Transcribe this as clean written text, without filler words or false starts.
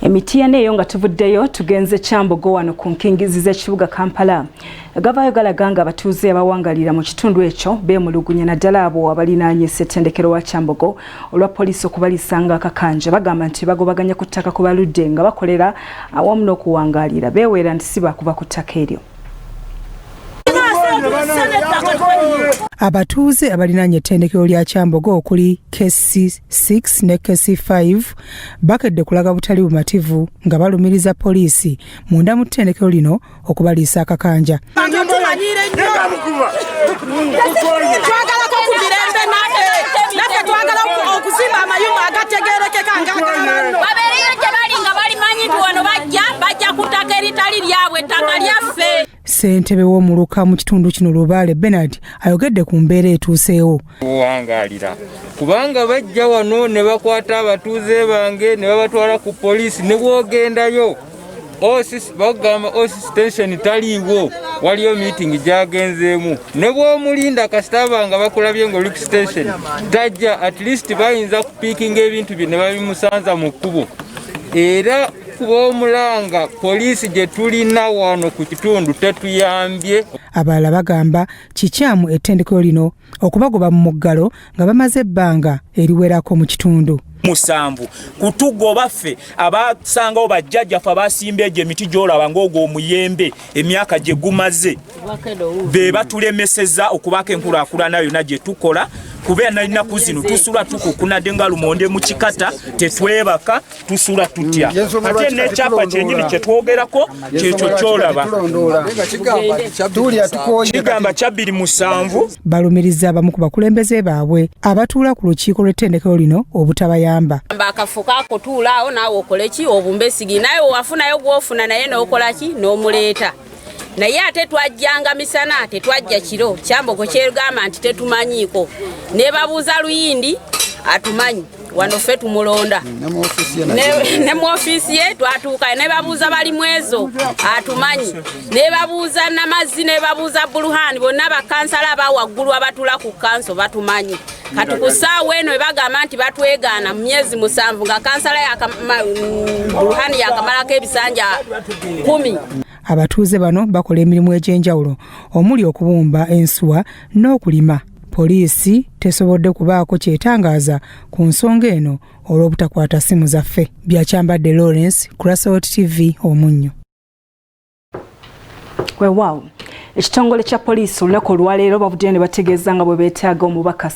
Emitiana eyo nga tuvuddeyo tugenze Kyambogo wano ku nkingizi z'ekibuga Kampala. Gavayo galaganga abatuuze abawangalira mu kitundu ekyo beemulugunya naddala abo abalinaanye ssettendekero wa Kyambogo olwa poliisi okubalisanga akakanja bagamba nti bagobaganya ku ttaka ku baludde nga bakolera awamu n'okuwangalira beeweera nti si bakuba ku ttaka eryo. Abatuuze abalinaanye ettendekero lya Kyambogo okuli KC6 ne KC5 bakedde kulaga butali bumativu nga balumiriza poliisi munda mu ttendekero lino okubaliisa akakanja. Ssentebe w'omuluka mu kitundu kino Lubaale Bernard ayogedde ku mbeera etuuseewo. Wangalira kubanga bajja wano ne bakwata abatuuze bange ne babatwala ku poliisi ne bwogendayo bagamba station taliiwo waliyo meeting gyagenzeemu ne bw'omulinda kasitaba nga bakulabye nga Luke station tajja at least bayinza kupiikinga ebintu bye ne babimusanza mu kkubo era kub'omulanga poliisi gye tulina wano ku kitundu tetuyambye. Abalala bagamba kikyamu ettendekero lino okubagoba mu muggalo nga bamaze ebbanga eriwerako mu kitundu. Musanvu kutugoba ffe abasangawo bajjajjaffe abasimba egyo emiti gy'olaba ng'ogwo omuyembe emyaka gye gumaze be batulemeseza okubaka enkulaakulana yonna gye tukola kubeera n'ennaku zino tusula tukukunadde nga lumonde mu kikata tetwebaka tusula tutya ate n'ekyapa kyennyini kye twogerako kyekyo ky'olaba kigamba kya 270. Balumiriza abamu ku bakulembeze baabwe abatuula ku lukiiko lw'ettendekero lino obutabayamba. Akafu kakutuulaawo naawe okole ki obumbesigi naye wafunayo gw'ofuna naye n'okola ki n'omuleeta naye ate twajjanga misana tetwajja kiro Kyambogo kyegamba nti tetumanyiiko ne babuuza Luyindi atumanyi wano ffe tumulonda ne mu ofiisi ye twatuuka ne babuuza Balimwezo atumanyi ne babuuza Namazzi ne babuuza Buluhani bonna bakansala abawaggulu abatula ku kanso batumanyi kati ku ssaawa eno bagamba nti batwegaana mu myezi 7 nga kansala Buluhani yakamalako ebisanja 10. Abatuuze bano bakola emirimu egy'enjawulo omuli okubumba ensuwa n'okulima. Poliisi tesobodde kubaako kyetangaaza ku nsonga eno olw'obutakwata ssimu zaffe. Byakyambadde Lawrence, Crossroads TV Omunnyo. Ekitongole kya poliisi olunaku olwaleero bavuddeyo ne bategeeza nga bwe beetaaga omubaka